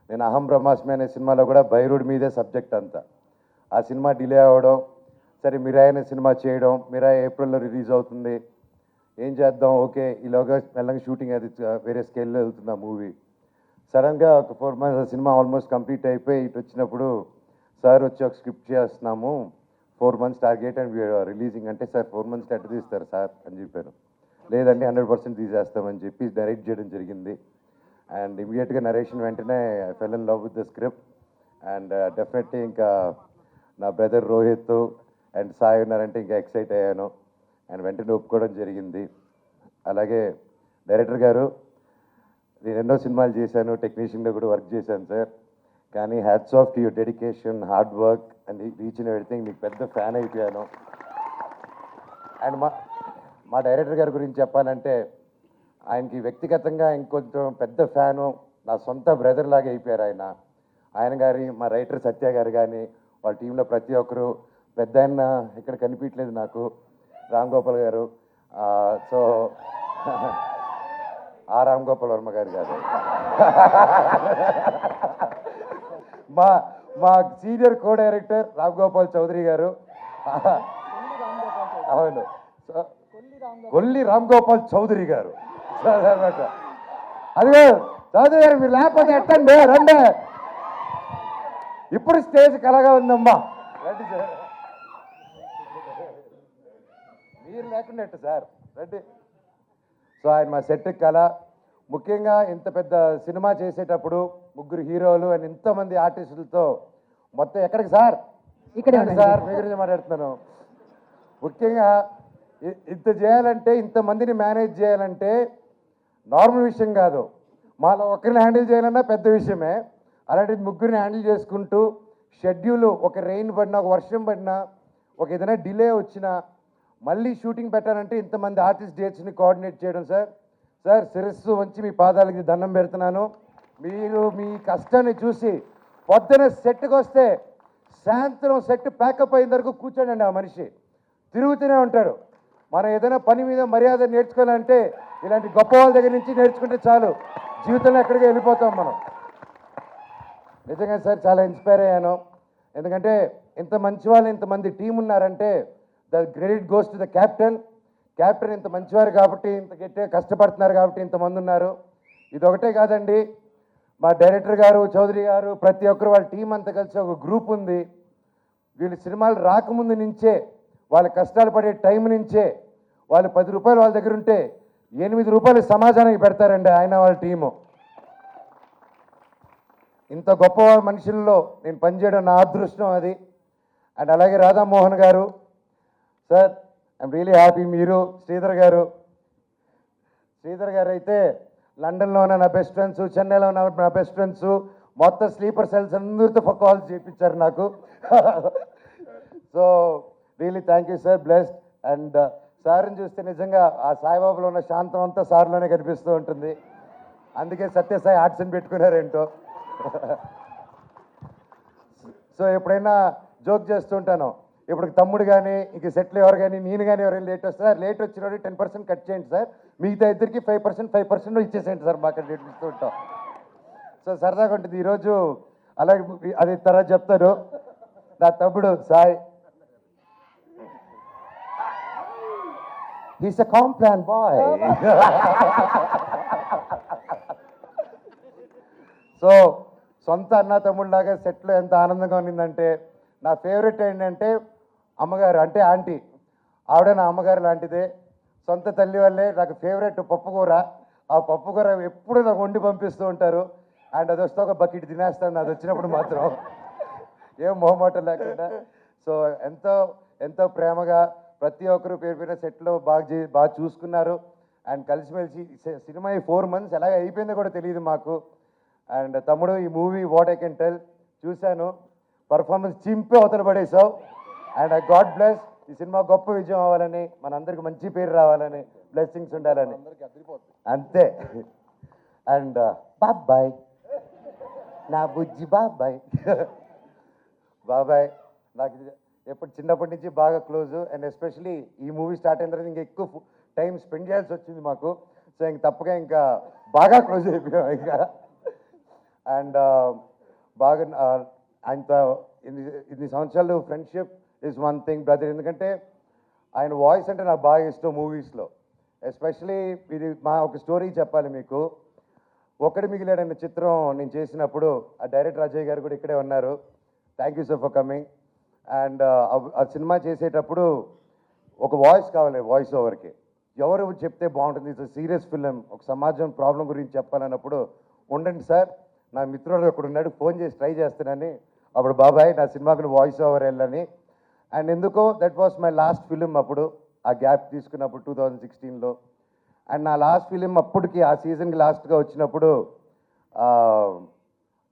నేను అహం బ్రహ్మాస్మి అనే సినిమాలో కూడా భైరవుడి మీదే సబ్జెక్ట్ అంతా. ఆ సినిమా డిలే అవ్వడం, సరే మిరాయి అనే సినిమా చేయడం, మిరాయి ఏప్రిల్లో రిలీజ్ అవుతుంది, ఏం చేద్దాం, ఓకే ఈలోగా మెల్లగా షూటింగ్ అది వేరే స్కేల్లో వెళ్తుంది ఆ మూవీ. సడన్గా ఒక 4 months ఆ సినిమా ఆల్మోస్ట్ కంప్లీట్ అయిపోయి ఇటు వచ్చినప్పుడు సార్ వచ్చి ఒక స్క్రిప్ట్ చేస్తున్నాము, 4 months టార్గెట్ అండ్ రిలీజింగ్ అంటే, సార్ 4 months ఎట్ట తీస్తారు సార్ అని చెప్పాను. లేదండి 100% తీసేస్తామని చెప్పి డైరెక్ట్ చేయడం జరిగింది. అండ్ ఇమీడియట్గా నరేషన్ వెంటనే I fell in love with the script. And definitely ఇంకా నా బ్రదర్ రోహిత్ అండ్ సాయి ఉన్నారంటే ఇంకా ఎక్సైట్ అయ్యాను. అండ్ వెంటనే ఒప్పుకోవడం జరిగింది. అలాగే డైరెక్టర్ గారు, నేను ఎన్నో సినిమాలు చేశాను, టెక్నీషియన్గా కూడా వర్క్ చేశాను సార్. కానీ hats off to your dedication, hard work and reach and everything. మీకు పెద్ద ఫ్యాన్ అయిపోయాను. అండ్ మా డైరెక్టర్ గారి గురించి చెప్పాలంటే ఆయనకి వ్యక్తిగతంగా ఇంకొంచెం పెద్ద ఫ్యాను, నా సొంత బ్రదర్ లాగా అయిపోయారు ఆయన గారి, మా రైటర్ సత్య గారు కానీ, వాళ్ళ టీంలో ప్రతి ఒక్కరు. పెద్ద ఆయన ఇక్కడ కనిపించలేదు నాకు, రామ్ గోపాల్ గారు. సో ఆ రామ్ గోపాల్ వర్మ గారు కాదు, మా senior co director Ram Gopal Chowdary గారు. అవును, కొల్లి రామ్ గోపాల్ చౌదరి గారు. అదిగో చౌదరి గారు, మీరు లేకపోతే ఎట్టండి, రండి. ఇప్పుడు స్టేజ్ కలగా ఉందమ్మా, రండి సార్. మీరు లేకుండా ఎట్టు సార్, రండి. సో ఆయన మా సెట్ కళ. ముఖ్యంగా ఇంత పెద్ద సినిమా చేసేటప్పుడు ముగ్గురు హీరోలు అండ్ ఇంతమంది ఆర్టిస్టులతో మొత్తం ఎక్కడికి సార్, ఇక్కడ సార్ మీ గురించి మాట్లాడుతున్నాను. ముఖ్యంగా ఇంత చేయాలంటే, ఇంతమందిని మేనేజ్ చేయాలంటే నార్మల్ విషయం కాదు. మాలో ఒకరిని హ్యాండిల్ చేయాలన్నా పెద్ద విషయమే. అలాంటిది ముగ్గురిని హ్యాండిల్ చేసుకుంటూ షెడ్యూల్, ఒక రెయిన్ పడినా, ఒక వర్షం పడినా, ఒక ఏదైనా డిలే వచ్చినా మళ్ళీ షూటింగ్ పెట్టాలంటే ఇంతమంది ఆర్టిస్ట్ డేట్స్ని కోఆర్డినేట్ చేయడం. సార్ శిరస్సు వంచి మీ పాదాలకి దండం పెడుతున్నాను. మీరు మీ కష్టాన్ని చూసి పొద్దున సెట్కి వస్తే సాయంత్రం సెట్ ప్యాకప్ అయిన వరకు కూర్చోండి. ఆ మనిషి తిరుగుతూనే ఉంటాడు. మనం ఏదైనా పని మీద మర్యాద నేర్చుకోవాలంటే ఇలాంటి గొప్ప వాళ్ళ దగ్గర నుంచి నేర్చుకుంటే చాలు, జీవితంలో ఎక్కడికి వెళ్ళిపోతాం మనం. నిజంగా సార్ చాలా ఇన్స్పైర్ అయ్యాను. ఎందుకంటే ఇంత మంచి వాళ్ళు, ఇంతమంది టీం ఉన్నారంటే the credit goes to the captain. Captain ఇంత మంచివారు కాబట్టి, ఇంత గట్టిగా కష్టపడుతున్నారు కాబట్టి ఇంతమంది ఉన్నారు. ఇది ఒకటే కాదండి, మా డైరెక్టర్ గారు, చౌదరి గారు, ప్రతి ఒక్కరు వాళ్ళ టీం అంతా కలిసి ఒక గ్రూప్ ఉంది. వీళ్ళు సినిమాలు రాకముందు నుంచే, వాళ్ళ కష్టాలు పడే టైం నుంచే, వాళ్ళు 10 రూపాయలు వాళ్ళ దగ్గర ఉంటే 8 రూపాయలు సమాజానికి పెడతారండి ఆయన వాళ్ళ టీము. ఇంత గొప్ప మనుషుల్లో నేను పనిచేయడం నా అదృష్టం అది. అండ్ అలాగే రాధామోహన్ గారు సార్, ఐఎమ్ రియలీ హ్యాపీ. మీరు శ్రీధర్ గారు అయితే లండన్లో ఉన్న నా బెస్ట్ ఫ్రెండ్స్, చెన్నైలో ఉన్న నా బెస్ట్ ఫ్రెండ్స్, మొత్తం స్లీపర్ సెల్స్ అందరితో కాల్స్ చేయించారు నాకు. So really thank you sir, blessed. And సార్ని చూస్తే నిజంగా ఆ సాయిబాబాలో ఉన్న శాంతం అంతా సార్లోనే కనిపిస్తూ ఉంటుంది. అందుకే సత్యసాయి ఆర్ట్స్ అని పెట్టుకున్నారేంటో. సో ఎప్పుడైనా జోక్ చేస్తుంటాను, ఇప్పుడు తమ్ముడు కానీ, ఇంక సెట్లు ఎవరు కానీ, నేను కానీ ఎవరైనా లేట్ వస్తే, లేట్ వచ్చిన 10% కట్ చేయండి సార్, మిగతా ఇద్దరికి 5% ఇచ్చేసేయండి సార్, మాకు నేర్పిస్తూ ఉంటాం. సో సరదాగా ఉంటుంది. ఈరోజు అలాగే అది తర్వాత చెప్తాను. నా తమ్ముడు Sai, he's a Complan bye. So సొంత అన్న తమ్ముళ్ళలాగా సెట్లో ఎంత ఆనందంగా ఉన్నిందంటే, నా ఫేవరెట్ ఏంటంటే అమ్మగారు, అంటే ఆంటీ. ఆవిడ నా అమ్మగారు లాంటిదే. సొంత తల్లి వల్లే నాకు ఫేవరెట్ పప్పుకూర. ఆ పప్పుకూర ఎప్పుడు నాకు వండి పంపిస్తూ ఉంటారు. అండ్ అది వస్తే ఒక బకెట్ తినేస్తాను అది వచ్చినప్పుడు మాత్రం, ఏం మొహమాటం లేకుండా. సో ఎంతో ప్రేమగా ప్రతి ఒక్కరు పేరు పేరు సెట్లో బాగా చూసుకున్నారు. అండ్ కలిసిమెలిసి సినిమా ఈ 4 months ఎలాగ అయిపోయిందో కూడా తెలియదు మాకు. అండ్ తమ్ముడు, ఈ movie what I can tell, చూశాను, పర్ఫార్మెన్స్ చింపి అవతల పడేసావు. And I God bless. ఈ సినిమా గొప్ప విజయం అవ్వాలని, మనందరికి మంచి పేరు రావాలని, బ్లెస్సింగ్స్ ఉండాలని, అంతే. అండ్ బాబాయ్, నా బుజ్జి బాబాయ్. బాబాయ్ నాకు చిన్నప్పటి నుంచి బాగా క్లోజు. అండ్ ఎస్పెషలీ ఈ మూవీ స్టార్ట్ అయిన తర్వాత ఇంకా ఎక్కువ టైం స్పెండ్ చేయాల్సి వచ్చింది మాకు. సో ఇంక తప్పగా ఇంకా బాగా క్లోజ్ అయిపోయాం ఇంకా. అండ్ బాగా ఆయనతో ఇన్ని సంవత్సరాలు friendship is one thing brother. ఎందుకంటే ఆయన వాయిస్ అంటే నాకు బాగా ఇష్టం మూవీస్లో. ఎస్పెషలీ ఇది ఒక స్టోరీ చెప్పాలి మీకు. ఒకటి మిగిలాడన్న చిత్రం నేను చేసినప్పుడు ఆ డైరెక్టర్ అజయ్ గారు కూడా ఇక్కడే ఉన్నారు. Thank you so for coming. And ఆ సినిమా చేసేటప్పుడు ఒక వాయిస్ కావాలి, వాయిస్ ఓవర్కి ఎవరు చెప్తే బాగుంటుంది, ఇట్స్ సీరియస్ ఫిలిం, ఒక సమాజం ప్రాబ్లం గురించి చెప్పాలన్నప్పుడు ఉండండి సార్, నా మిత్రుడు ఒకడు ఉన్నాడు, ఫోన్ చేసి ట్రై చేస్తానని. అప్పుడు బాబాయ్ నా సినిమాకి వాయిస్ ఓవర్ వెళ్ళని. అండ్ ఎందుకో that was my last film అప్పుడు, ఆ గ్యాప్ తీసుకున్నప్పుడు 2016లో. అండ్ నా లాస్ట్ ఫిలిం అప్పటికి ఆ సీజన్కి లాస్ట్గా వచ్చినప్పుడు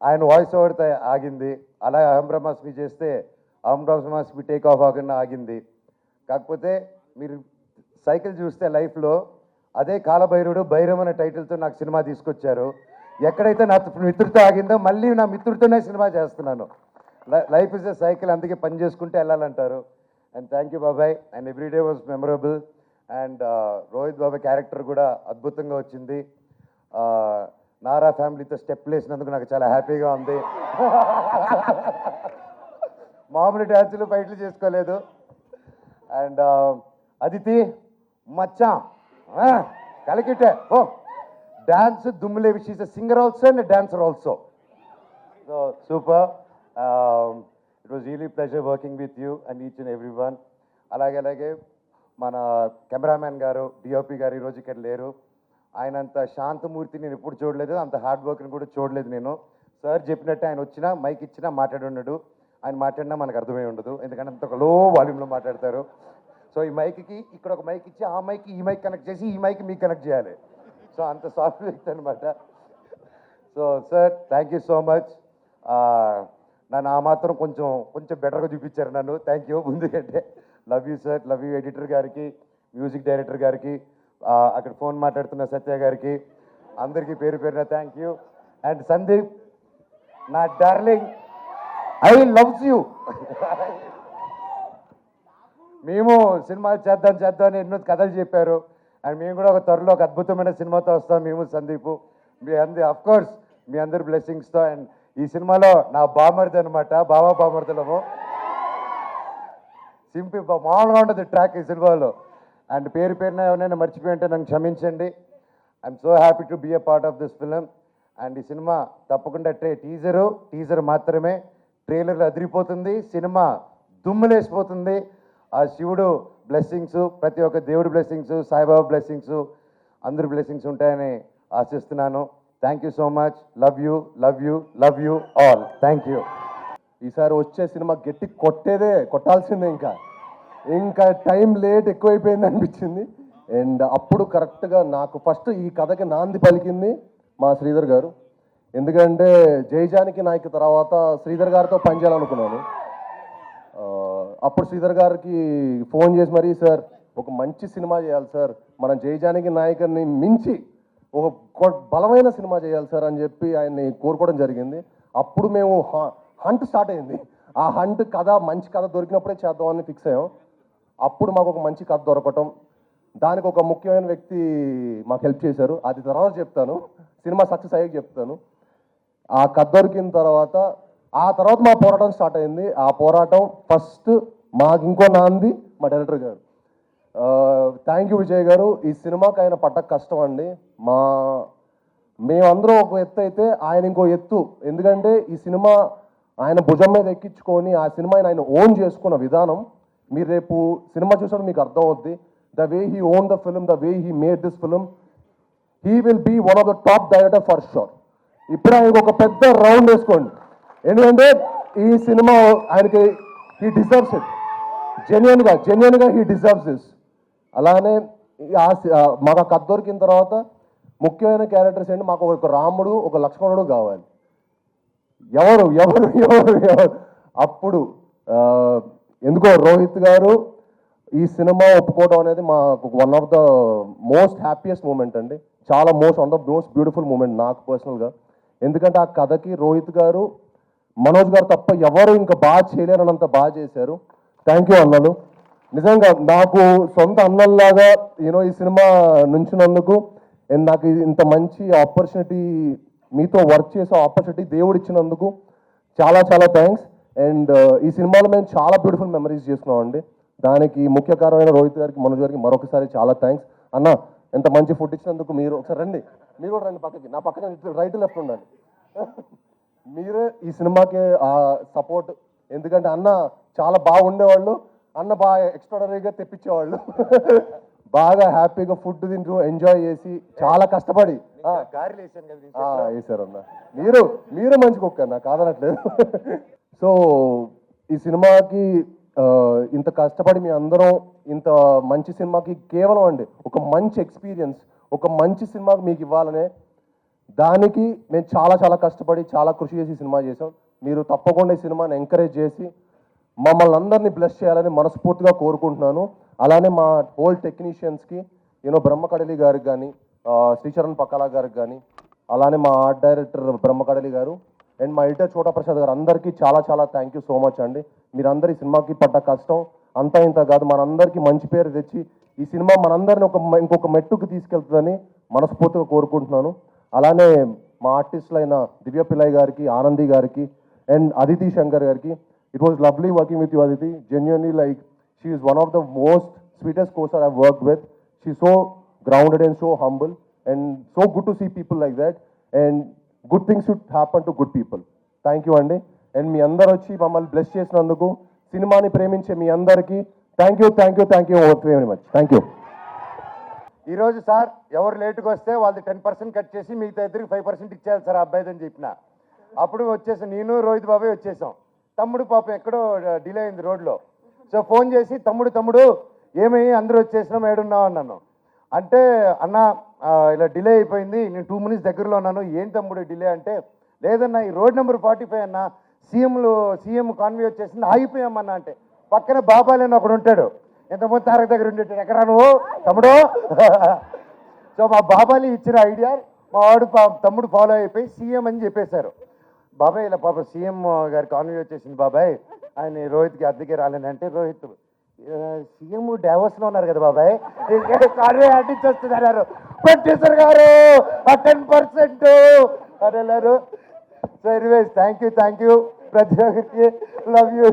ఆయన వాయిస్ ఓవర్తో ఆగింది. అలాగే అహం బ్రహ్మాస్మి చేస్తే అహం బ్రహ్మాస్మి టేక్ ఆఫ్ అవ్వకుండా ఆగింది. కాకపోతే మీరు సైకిల్ చూస్తే లైఫ్లో అదే కాలభైరుడు భైరవ్ అనే టైటిల్తో నాకు సినిమా తీసుకొచ్చారు. ఎక్కడైతే నా మిత్రుడితో ఆగిందో మళ్ళీ నా మిత్రుడితోనే సినిమా చేస్తున్నాను. లైఫ్ ఇస్ ఎ సైకిల్, అందుకే పని చేసుకుంటే వెళ్ళాలంటారు. అండ్ థ్యాంక్ యూ బాబాయ్. And everyday was memorable. And Rohit బాబాయ్ క్యారెక్టర్ కూడా అద్భుతంగా వచ్చింది. నారా ఫ్యామిలీతో స్టెప్లు వేసినందుకు నాకు చాలా హ్యాపీగా ఉంది. మామూలు డ్యాన్సులు ఫైట్లు చేసుకోలేదు. అండ్ అదితి మచ్చా కలికిటే ఓ డ్యాన్స్ దుమ్ములే she's a singer also and dancer also. So super. It was really pleasure working with you and each and every one. అలాగే మన కెమెరామ్యాన్ గారు డిఓపి గారు ఈరోజు ఇక్కడ లేరు. ఆయన అంత శాంతమూర్తి నేను ఎప్పుడు చూడలేదు, అంత హార్డ్ వర్క్ని కూడా చూడలేదు నేను. సార్ చెప్పినట్టు ఆయన వచ్చినా మైక్ ఇచ్చినా మాట్లాడి ఉండడు. ఆయన మాట్లాడినా మనకు అర్థమై ఉండదు, ఎందుకంటే అంత ఒక లో వాల్యూమ్లో మాట్లాడతారు. సో ఈ మైక్కి ఇక్కడ ఒక మైక్ ఇచ్చి ఆ మైక్ ఈ మైక్ కనెక్ట్ చేసి ఈ మైక్ మీకు కనెక్ట్ చేయాలి. సో అంత సాఫ్ట్ వ్యక్తి అనమాట. So sir thank you so much. నన్ను ఆ మాత్రం కొంచెం బెటర్గా చూపించారు నన్ను. Thank you. ముందుకంటే love you sir, love you editor గారికి, మ్యూజిక్ డైరెక్టర్ గారికి, అక్కడ ఫోన్ మాట్లాడుతున్న సత్య గారికి, అందరికీ పేరు పేరున థ్యాంక్ యూ. అండ్ సందీప్ నా డార్లింగ్, ఐ లవ్స్ యూ. మేము సినిమా చేద్దాం అని ఎన్నో కథలు చెప్పారు. అండ్ మేము కూడా ఒక త్వరలో ఒక అద్భుతమైన సినిమాతో వస్తాం మేము సందీప్. అఫ్కోర్స్ మీ అందరి బ్లెస్సింగ్స్తో. అండ్ ఈ సినిమాలో నా బామర్ది అనమాట, బామర్దులము. సింపుల్ మామూలుగా ఉంటుంది ట్రాక్ ఈ సినిమాలో. అండ్ పేరున ఎవరైనా మర్చిపోయి ఉంటే నన్ను క్షమించండి. I'm so happy to be a part of this film. And ఈ సినిమా తప్పకుండా టీజర్ మాత్రమే. ట్రైలర్లు అదిరిపోతుంది, సినిమా దుమ్ములేసిపోతుంది. ఆ శివుడు బ్లెస్సింగ్స్, ప్రతి ఒక్క దేవుడి బ్లెస్సింగ్స్, సాయిబాబా బ్లెస్సింగ్స్, అందరి బ్లెస్సింగ్స్ ఉంటాయని ఆశిస్తున్నాను. Thank you so much. Love you all. Thank you. ఈసారి వచ్చే సినిమా గట్టి కొట్టాల్సిందే. ఇంకా టైం లేట్ ఎక్కువైపోయింది అనిపించింది. అండ్ అప్పుడు కరెక్ట్గా నాకు ఫస్ట్ ఈ కథకి నాంది పలికింది మా శ్రీధర్ గారు. ఎందుకంటే జయజానికి నాయక్ తర్వాత శ్రీధర్ గారితో పనిచేయాలనుకున్నాను. అప్పుడు శ్రీధర్ గారికి ఫోన్ చేసి మరీ, సార్ ఒక మంచి సినిమా చేయాలి సార్, మనం జయజానికి నాయకుని మించి ఒక బలమైన సినిమా చేయాలి సార్ అని చెప్పి ఆయన్ని కోరుకోవడం జరిగింది. అప్పుడు మేము హంట్ స్టార్ట్ అయింది. ఆ హంట్ మంచి కథ దొరికినప్పుడే చేద్దామని ఫిక్స్ అయ్యాం. అప్పుడు మాకు ఒక మంచి కథ దొరకటం, దానికి ఒక ముఖ్యమైన వ్యక్తి మాకు హెల్ప్ చేశారు. అది తర్వాత చెప్తాను, సినిమా సక్సెస్ అయ్యాక చెప్తాను. ఆ కథ దొరికిన తర్వాత మా పోరాటం స్టార్ట్ అయింది. ఆ పోరాటం ఫస్ట్ మాకు ఇంకో నాంది మా డైరెక్టర్ గారు. థ్యాంక్ యూ విజయ్ గారు. ఈ సినిమాకి ఆయన పడ్డ కష్టం అండి. మేమందరం ఒక ఎత్తు అయితే ఆయన ఇంకో ఎత్తు. ఎందుకంటే ఈ సినిమా ఆయన భుజం మీద ఎక్కించుకొని ఆ సినిమాని ఆయన ఓన్ చేసుకున్న విధానం మీరు రేపు సినిమా చూసినప్పుడు మీకు అర్థం అవుద్ది. The way he own the film, the way he made this film, he will be one of the top director for sure. ఇప్పుడు ఆయనకు ఒక పెద్ద రౌండ్ వేసుకోండి. ఎందుకంటే ఈ సినిమా ఆయనకి హీ డిజర్వ్స్ ఇట్. జెన్యున్గా హీ డిజర్వ్స్ దిస్. అలానే మాకు ఆ కథ దొరికిన తర్వాత ముఖ్యమైన క్యారెక్టర్స్ ఏంటి, మాకు ఒక రాముడు ఒక లక్ష్మణుడు కావాలి. ఎవరు అప్పుడు ఎందుకో రోహిత్ గారు ఈ సినిమా ఒప్పుకోవడం అనేది మాకు one of the most happiest moment అండి. చాలా one of the most beautiful moment నాకు పర్సనల్గా. ఎందుకంటే ఆ కథకి రోహిత్ గారు, మనోజ్ గారు తప్ప ఎవరు ఇంకా బాగా చేయలేరన్నంత బాగా చేశారు. థ్యాంక్ యూ అన్నలు. నిజంగా నాకు సొంత అన్నల్లాగా ఈ సినిమా నుంచినందుకు, అండ్ నాకు ఇంత మంచి ఆపర్చునిటీ, మీతో వర్క్ చేసే ఆపర్చునిటీ దేవుడు ఇచ్చినందుకు చాలా థ్యాంక్స్. అండ్ ఈ సినిమాలో మేము చాలా బ్యూటిఫుల్ మెమరీస్ చేసుకున్నామండి. దానికి ముఖ్య కారణమైన రోహిత్ గారికి, మనోజ్ గారికి మరొకసారి చాలా థ్యాంక్స్. అన్న ఎంత మంచి ఫుడ్ ఇచ్చినందుకు. మీరు ఒకసారి రండి, మీరు కూడా రండి పక్కకి, నా పక్కన రైట్ లెఫ్ట్ ఉండాలి. మీరే ఈ సినిమాకి సపోర్ట్. ఎందుకంటే అన్న చాలా బాగుండేవాళ్ళు, అన్న బాగా ఎక్స్ట్రాడనరీగా తెప్పించేవాళ్ళు. బాగా హ్యాపీగా ఫుడ్ తింటూ ఎంజాయ్ చేసి చాలా కష్టపడి వేసారు అన్న. మీరు మంచి కుక్క అన్న, కాదనట్లేదు. సో ఈ సినిమాకి ఇంత కష్టపడి మీ అందరం ఇంత మంచి సినిమాకి కేవలం అండి ఒక మంచి ఎక్స్పీరియన్స్, ఒక మంచి సినిమాకి మీకు ఇవ్వాలనే దానికి మేము చాలా చాలా కష్టపడి చాలా కృషి చేసి సినిమా చేసాం. మీరు తప్పకుండా ఈ సినిమాని ఎంకరేజ్ చేసి మమ్మల్ని అందరినీ బ్లెస్ చేయాలని మనస్ఫూర్తిగా కోరుకుంటున్నాను. అలానే మా హోల్ టెక్నీషియన్స్కి బ్రహ్మకడలి గారికి కానీ, శ్రీచరణ్ పక్కల గారికి కానీ, అలానే మా ఆర్ట్ డైరెక్టర్ బ్రహ్మకడలి గారు అండ్ మా ఎడిటర్ చోటా ప్రసాద్ గారు అందరికీ చాలా చాలా థ్యాంక్ యూ సో మచ్ అండి. మీరందరూ ఈ సినిమాకి పడ్డ కష్టం అంతా ఇంత కాదు, మనందరికీ మంచి పేరు తెచ్చి ఈ సినిమా మనందరిని ఇంకొక మెట్టుకు తీసుకెళ్తుందని మనస్ఫూర్తిగా కోరుకుంటున్నాను. అలానే మా ఆర్టిస్టులైన దివ్య పిల్లయ్య గారికి, ఆనంది గారికి అండ్ అదితి శంకర్ గారికి, it was lovely working with you Aditi. Genuinely like she is one of the most sweetest costar I work with. She so grounded and so humble and so good to see people like that and good things should happen to good people. Thank you అండి. And మీ అందరు వచ్చి మమ్మల్ని bless చేసినందుకు, సినిమాని ప్రేమించే మీ అందరికీ thank you very much. Thank you. ఈరోజు సార్ ఎవరు లేటుగా వస్తే వాళ్ళది 10% కట్ చేసి మిగతా ఇద్దరికి 5% ఇచ్చేయాలి సార్ అబ్బాయిదని చెప్పిన. అప్పుడు వచ్చేసాం, నేను రోహిత్ బాబాయ్ వచ్చేసాం. తమ్ముడు పాపం ఎక్కడో డిలే అయింది రోడ్లో. సో ఫోన్ చేసి తమ్ముడు ఏమై అందరూ వచ్చేసినాం, ఏడున్నావు అన్నాను. అంటే అన్న ఇలా డిలే అయిపోయింది, నేను 2 minutes దగ్గరలో ఉన్నాను. ఏం తమ్ముడు డిలే అంటే, లేదన్నా ఈ రోడ్ నెంబర్ 45 అన్న సీఎం కాన్వే వచ్చేసింది, ఆగిపోయామన్నా. అంటే పక్కన బాబాయ్ అని ఒకడు ఉంటాడు, ఎంతమంది తారక దగ్గర ఉండేటాడు, ఎక్కడా నువ్వు తమ్ముడు. సో మా బాబాలి ఇచ్చిన ఐడియా మా వాడు తమ్ముడు ఫాలో అయిపోయి సీఎం అని చెప్పేశారు. బాబాయ్ ఇలా పాప సీఎం గారి కాన్వే వచ్చేసింది బాబాయ్, ఆయన రోహిత్కి అద్దెకే రాలేనంటే, రోహిత్ సీఎం డావోస్లో ఉన్నారు కదా బాబాయ్, కాన్వే అడ్డించొస్తుంది అన్నారు. ప్రొడ్యూసర్ గారు 10% అని అన్నారు. సో ఎనీవేస్ థ్యాంక్ యూ ప్రతి ఒక్కరికి, లవ్ యూ.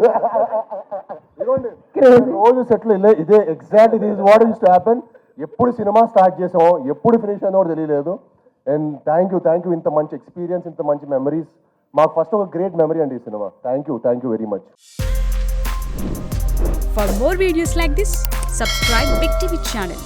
రోజు సెట్లు ఇదే ఎగ్జాక్ట్ ఇది వాట్ యూస్ టు హ్యాపెన్. ఎప్పుడు సినిమా స్టార్ట్ చేసామో ఎప్పుడు ఫినిష్ అయిందో కూడా తెలియలేదు. అండ్ థ్యాంక్ యూ ఇంత మంచి ఎక్స్పీరియన్స్, ఇంత మంచి మెమరీస్. మాకు ఫస్ట్ ఒక గ్రేట్ మెమరీ అండి ఈ cinema. Thank you very much. For more videos like this, subscribe Big TV channel.